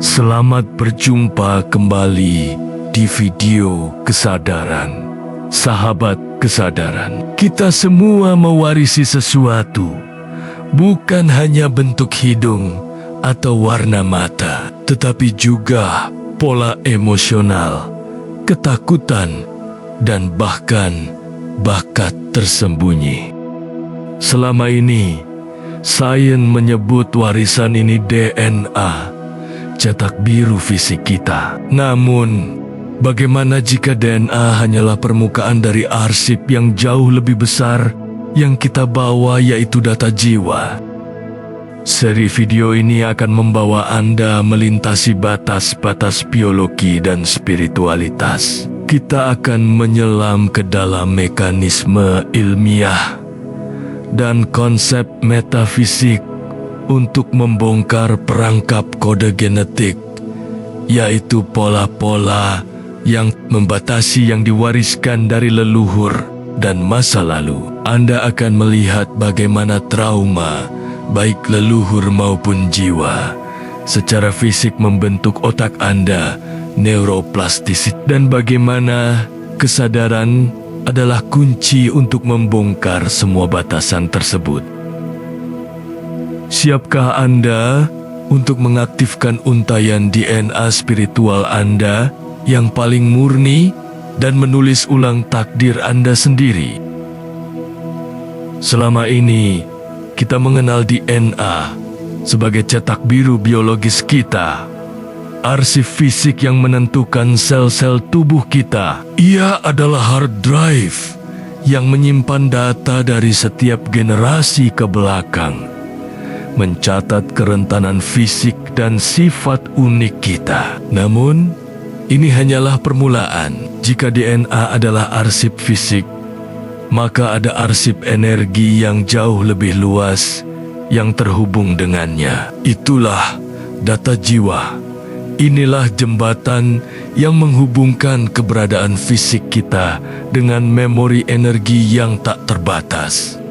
Selamat berjumpa kembali di video kesadaran. Sahabat kesadaran, kita semua mewarisi sesuatu, bukan hanya bentuk hidung atau warna mata, tetapi juga pola emosional, ketakutan, dan bahkan bakat tersembunyi. Selama ini, sains menyebut warisan ini DNA, cetak biru fisik kita. Namun, bagaimana jika DNA hanyalah permukaan dari arsip yang jauh lebih besar yang kita bawa, yaitu data jiwa? Seri video ini akan membawa Anda melintasi batas-batas biologi dan spiritualitas. Kita akan menyelam ke dalam mekanisme ilmiah dan konsep metafisik untuk membongkar perangkap kode genetik, yaitu pola-pola yang membatasi yang diwariskan dari leluhur dan masa lalu. Anda akan melihat bagaimana trauma, baik leluhur maupun jiwa, secara fisik membentuk otak Anda, neuroplastisiti, dan bagaimana kesadaran adalah kunci untuk membongkar semua batasan tersebut. Siapkah Anda untuk mengaktifkan untayan DNA spiritual Anda yang paling murni dan menulis ulang takdir Anda sendiri? Selama ini, kita mengenal DNA sebagai cetak biru biologis kita, arsip fisik yang menentukan sel-sel tubuh kita. Ia adalah hard drive yang menyimpan data dari setiap generasi ke belakang, mencatat kerentanan fisik dan sifat unik kita. Namun, ini hanyalah permulaan. Jika DNA adalah arsip fisik, maka ada arsip energi yang jauh lebih luas yang terhubung dengannya. Itulah data jiwa. Inilah jembatan yang menghubungkan keberadaan fisik kita dengan memori energi yang tak terbatas.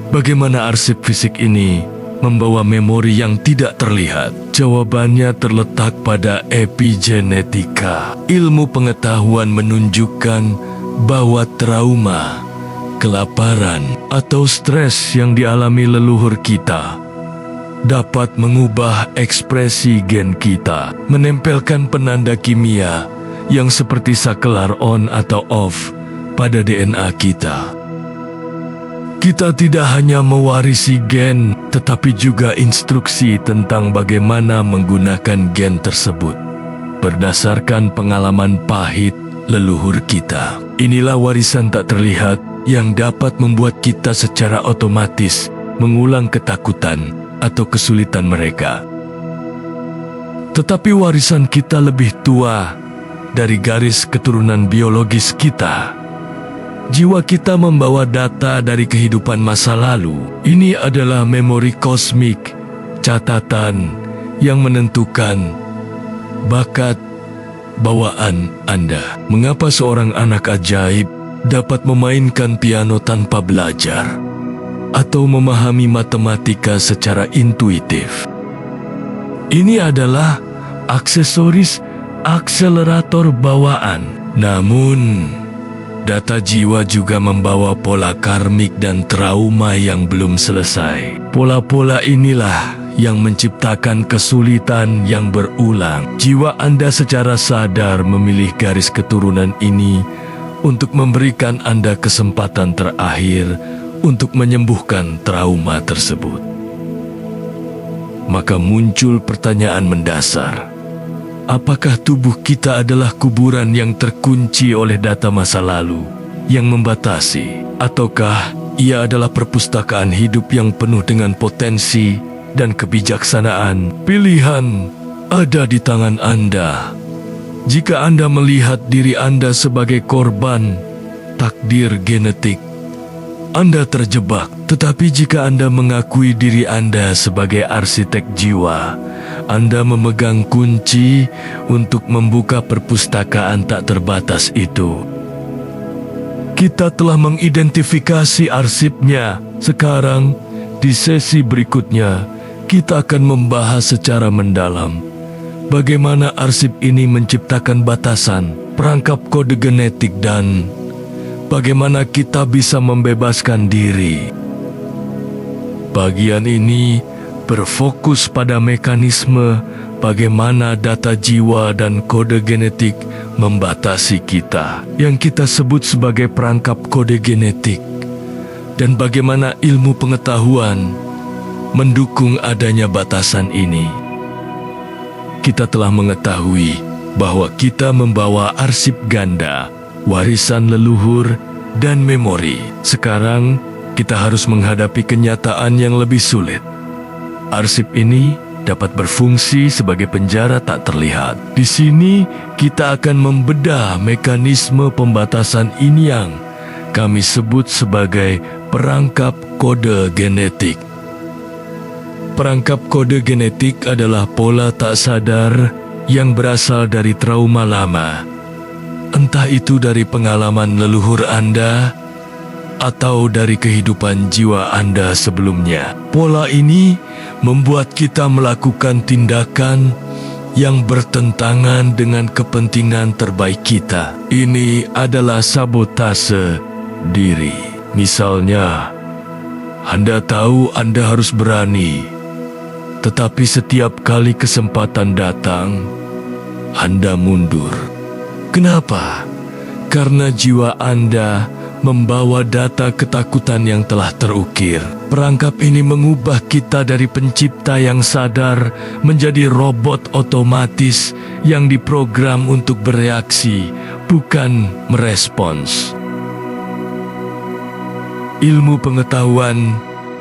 Bagaimana arsip fisik ini membawa memori yang tidak terlihat? Jawabannya terletak pada epigenetika. Ilmu pengetahuan menunjukkan bahwa trauma, kelaparan, atau stres yang dialami leluhur kita dapat mengubah ekspresi gen kita, menempelkan penanda kimia yang seperti sakelar on atau off pada DNA kita. Kita tidak hanya mewarisi gen, tetapi juga instruksi tentang bagaimana menggunakan gen tersebut berdasarkan pengalaman pahit leluhur kita. Inilah warisan tak terlihat yang dapat membuat kita secara otomatis mengulang ketakutan atau kesulitan mereka. Tetapi warisan kita lebih tua dari garis keturunan biologis kita. Jiwa kita membawa data dari kehidupan masa lalu. Ini adalah memori kosmik, catatan yang menentukan bakat bawaan Anda. Mengapa seorang anak ajaib dapat memainkan piano tanpa belajar atau memahami matematika secara intuitif? Ini adalah aksesoris akselerator bawaan. Namun, data jiwa juga membawa pola karmik dan trauma yang belum selesai. Pola-pola inilah yang menciptakan kesulitan yang berulang. Jiwa Anda secara sadar memilih garis keturunan ini untuk memberikan Anda kesempatan terakhir untuk menyembuhkan trauma tersebut. Maka muncul pertanyaan mendasar. Apakah tubuh kita adalah kuburan yang terkunci oleh data masa lalu yang membatasi? Ataukah ia adalah perpustakaan hidup yang penuh dengan potensi dan kebijaksanaan? Pilihan ada di tangan Anda. Jika Anda melihat diri Anda sebagai korban takdir genetik, Anda terjebak. Tetapi jika Anda mengakui diri Anda sebagai arsitek jiwa, Anda memegang kunci untuk membuka perpustakaan tak terbatas itu. Kita telah mengidentifikasi arsipnya. Sekarang, di sesi berikutnya, kita akan membahas secara mendalam bagaimana arsip ini menciptakan batasan, perangkap kode genetik, dan bagaimana kita bisa membebaskan diri. Bagian ini berfokus pada mekanisme bagaimana data jiwa dan kode genetik membatasi kita, yang kita sebut sebagai perangkap kode genetik, dan bagaimana ilmu pengetahuan mendukung adanya batasan ini. Kita telah mengetahui bahwa kita membawa arsip ganda, warisan leluhur, dan memori. Sekarang, kita harus menghadapi kenyataan yang lebih sulit. Arsip ini dapat berfungsi sebagai penjara tak terlihat. Di sini, kita akan membedah mekanisme pembatasan ini yang kami sebut sebagai perangkap kode genetik. Perangkap kode genetik adalah pola tak sadar yang berasal dari trauma lama. Entah itu dari pengalaman leluhur Anda atau dari kehidupan jiwa Anda sebelumnya. Pola ini membuat kita melakukan tindakan yang bertentangan dengan kepentingan terbaik kita. Ini adalah sabotase diri. Misalnya, Anda tahu Anda harus berani, tetapi setiap kali kesempatan datang, Anda mundur. Kenapa? Karena jiwa Anda membawa data ketakutan yang telah terukir. Perangkap ini mengubah kita dari pencipta yang sadar menjadi robot otomatis yang diprogram untuk bereaksi, bukan merespons. Ilmu pengetahuan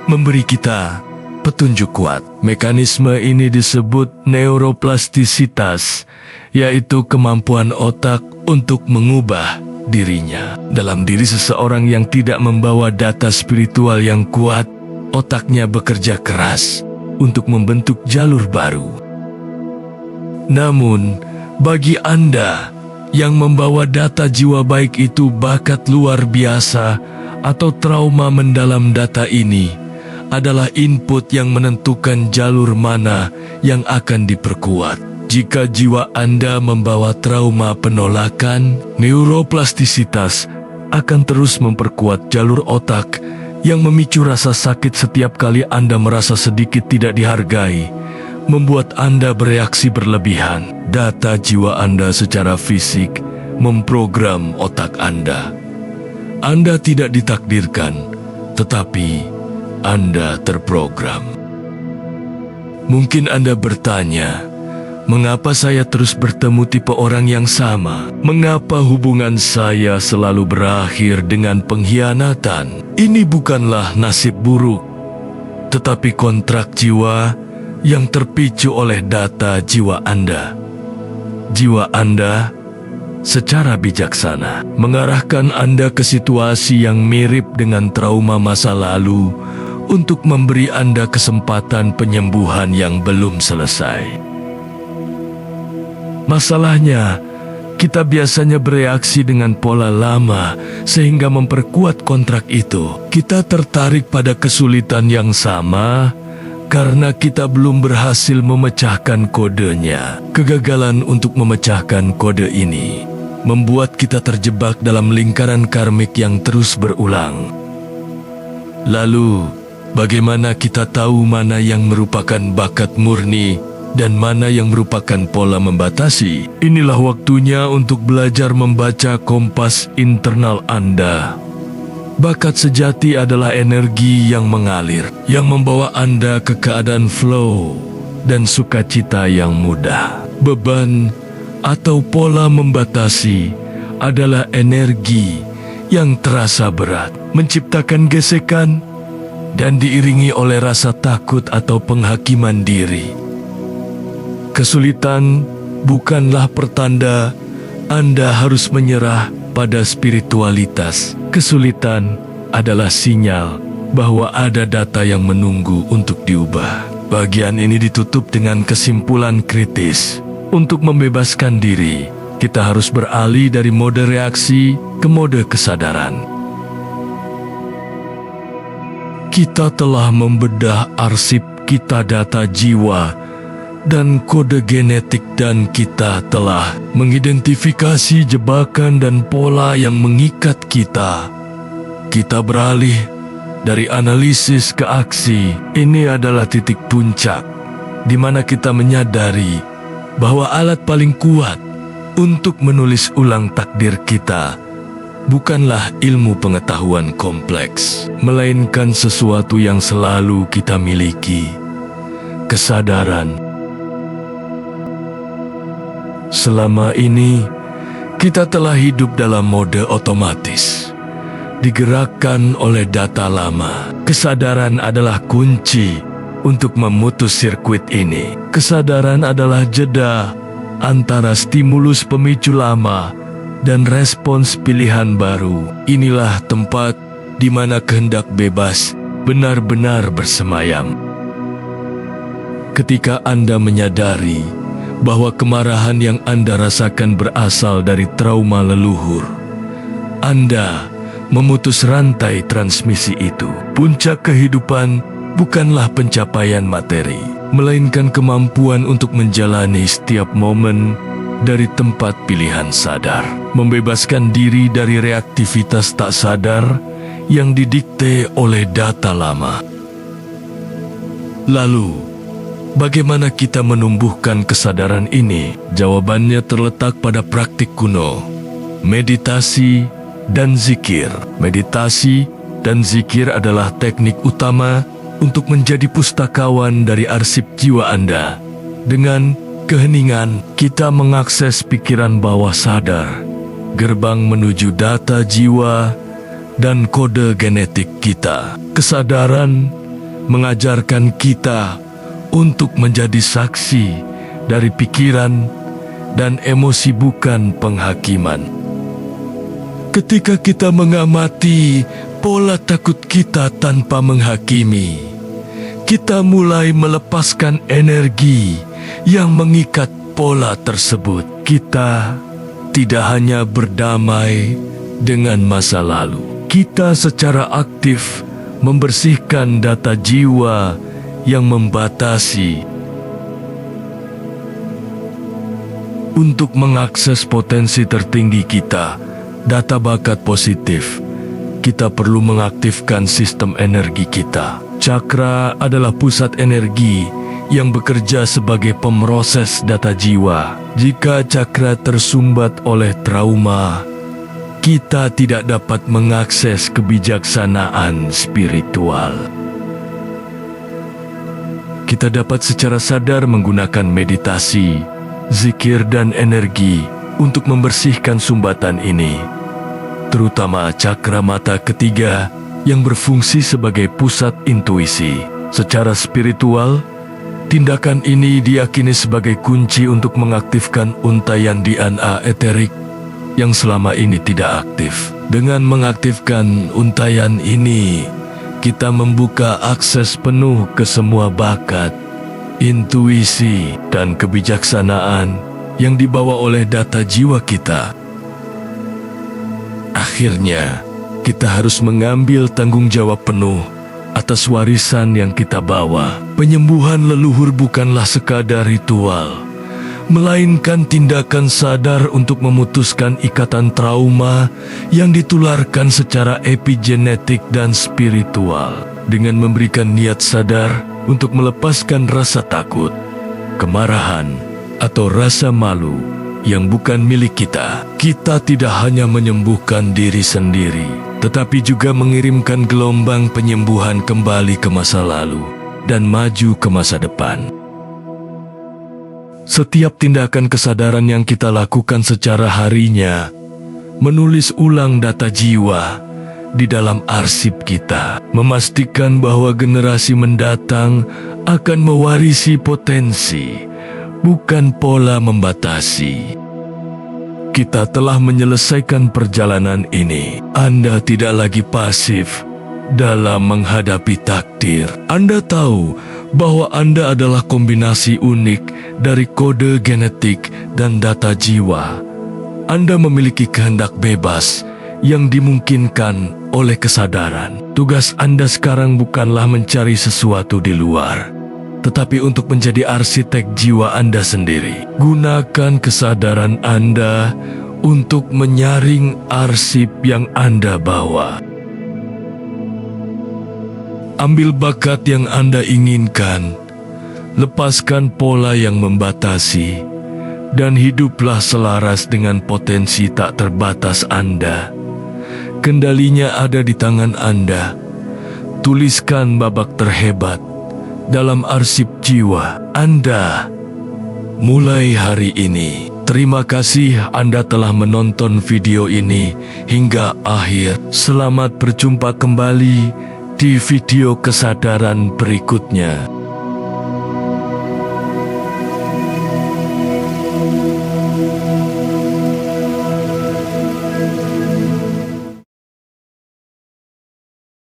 memberi kita petunjuk kuat. Mekanisme ini disebut neuroplastisitas, yaitu kemampuan otak untuk mengubah dirinya. Dalam diri seseorang yang tidak membawa data spiritual yang kuat, otaknya bekerja keras untuk membentuk jalur baru. Namun, bagi Anda yang membawa data jiwa baik itu bakat luar biasa atau trauma mendalam, data ini adalah input yang menentukan jalur mana yang akan diperkuat. Jika jiwa Anda membawa trauma penolakan, neuroplastisitas akan terus memperkuat jalur otak yang memicu rasa sakit setiap kali Anda merasa sedikit tidak dihargai, membuat Anda bereaksi berlebihan. Data jiwa Anda secara fisik memprogram otak Anda. Anda tidak ditakdirkan, tetapi Anda terprogram. Mungkin Anda bertanya, mengapa saya terus bertemu tipe orang yang sama? Mengapa hubungan saya selalu berakhir dengan pengkhianatan? Ini bukanlah nasib buruk, tetapi kontrak jiwa yang terpicu oleh data jiwa Anda. Jiwa Anda secara bijaksana mengarahkan Anda ke situasi yang mirip dengan trauma masa lalu untuk memberi Anda kesempatan penyembuhan yang belum selesai. Masalahnya, kita biasanya bereaksi dengan pola lama sehingga memperkuat kontrak itu. Kita tertarik pada kesulitan yang sama karena kita belum berhasil memecahkan kodenya. Kegagalan untuk memecahkan kode ini membuat kita terjebak dalam lingkaran karmik yang terus berulang. Lalu, bagaimana kita tahu mana yang merupakan bakat murni dan mana yang merupakan pola membatasi? Inilah waktunya untuk belajar membaca kompas internal Anda. Bakat sejati adalah energi yang mengalir, yang membawa Anda ke keadaan flow dan sukacita yang mudah. Beban atau pola membatasi adalah energi yang terasa berat, menciptakan gesekan, dan diiringi oleh rasa takut atau penghakiman diri. Kesulitan bukanlah pertanda Anda harus menyerah pada spiritualitas. Kesulitan adalah sinyal bahwa ada data yang menunggu untuk diubah. Bagian ini ditutup dengan kesimpulan kritis. Untuk membebaskan diri, kita harus beralih dari mode reaksi ke mode kesadaran. Kita telah membedah arsip kita data jiwa dan kode genetik, dan kita telah mengidentifikasi jebakan dan pola yang mengikat kita. Kita beralih dari analisis ke aksi. Ini adalah titik puncak di mana kita menyadari bahwa alat paling kuat untuk menulis ulang takdir kita bukanlah ilmu pengetahuan kompleks, melainkan sesuatu yang selalu kita miliki: kesadaran. Selama ini, kita telah hidup dalam mode otomatis, digerakkan oleh data lama. Kesadaran adalah kunci untuk memutus sirkuit ini. Kesadaran adalah jeda antara stimulus pemicu lama dan respons pilihan baru. Inilah tempat di mana kehendak bebas benar-benar bersemayam. Ketika Anda menyadari bahwa kemarahan yang Anda rasakan berasal dari trauma leluhur, Anda memutus rantai transmisi itu. Puncak kehidupan bukanlah pencapaian materi, melainkan kemampuan untuk menjalani setiap momen dari tempat pilihan sadar, membebaskan diri dari reaktivitas tak sadar yang didikte oleh data lama. Lalu, bagaimana kita menumbuhkan kesadaran ini? Jawabannya terletak pada praktik kuno: meditasi dan zikir. Meditasi dan zikir adalah teknik utama untuk menjadi pustakawan dari arsip jiwa Anda. Dengan keheningan, kita mengakses pikiran bawah sadar, gerbang menuju data jiwa dan kode genetik kita. Kesadaran mengajarkan kita untuk menjadi saksi dari pikiran dan emosi, bukan penghakiman. Ketika kita mengamati pola takut kita tanpa menghakimi, kita mulai melepaskan energi yang mengikat pola tersebut. Kita tidak hanya berdamai dengan masa lalu, kita secara aktif membersihkan data jiwa yang membatasi. Untuk mengakses potensi tertinggi kita, data bakat positif, kita perlu mengaktifkan sistem energi kita. Cakra adalah pusat energi yang bekerja sebagai pemroses data jiwa. Jika cakra tersumbat oleh trauma, kita tidak dapat mengakses kebijaksanaan spiritual. Kita dapat secara sadar menggunakan meditasi, zikir, dan energi untuk membersihkan sumbatan ini, terutama cakra mata ketiga yang berfungsi sebagai pusat intuisi. Secara spiritual, tindakan ini diyakini sebagai kunci untuk mengaktifkan untaian DNA eterik yang selama ini tidak aktif. Dengan mengaktifkan untaian ini, kita membuka akses penuh ke semua bakat, intuisi, dan kebijaksanaan yang dibawa oleh data jiwa kita. Akhirnya, kita harus mengambil tanggung jawab penuh atas warisan yang kita bawa. Penyembuhan leluhur bukanlah sekadar ritual, melainkan tindakan sadar untuk memutuskan ikatan trauma yang ditularkan secara epigenetik dan spiritual. Dengan memberikan niat sadar untuk melepaskan rasa takut, kemarahan, atau rasa malu yang bukan milik kita, kita tidak hanya menyembuhkan diri sendiri, tetapi juga mengirimkan gelombang penyembuhan kembali ke masa lalu dan maju ke masa depan. Setiap tindakan kesadaran yang kita lakukan secara harinya menulis ulang data jiwa di dalam arsip kita, memastikan bahwa generasi mendatang akan mewarisi potensi, bukan pola membatasi. kita telah menyelesaikan perjalanan ini. Anda tidak lagi pasif dalam menghadapi takdir. Anda tahu bahwa Anda adalah kombinasi unik dari kode genetik dan data jiwa. Anda memiliki kehendak bebas yang dimungkinkan oleh kesadaran. Tugas Anda sekarang bukanlah mencari sesuatu di luar, tetapi untuk menjadi arsitek jiwa Anda sendiri. Gunakan kesadaran Anda untuk menyaring arsip yang Anda bawa. Ambil bakat yang Anda inginkan, lepaskan pola yang membatasi, dan hiduplah selaras dengan potensi tak terbatas Anda. Kendalinya ada di tangan Anda. Tuliskan babak terhebat dalam arsip jiwa Anda mulai hari ini. Terima kasih Anda telah menonton video ini hingga akhir. Selamat berjumpa kembali di video kesadaran berikutnya.